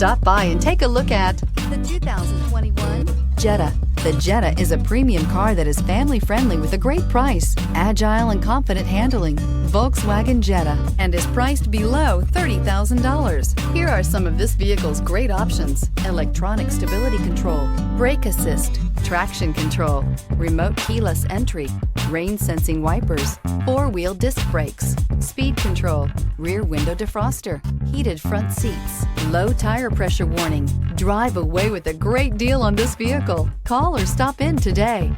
Stop by and take a look at the 2021 Jetta. The Jetta is a premium car that is family-friendly with a great price, agile and confident handling. Volkswagen Jetta, and is priced below $30,000. Here are some of this vehicle's great options: electronic stability control, brake assist, traction control, remote keyless entry, rain sensing wipers, four-wheel disc brakes, speed control, rear window defroster, heated front seats, low tire pressure warning. Drive away with a great deal on this vehicle. Call or stop in today.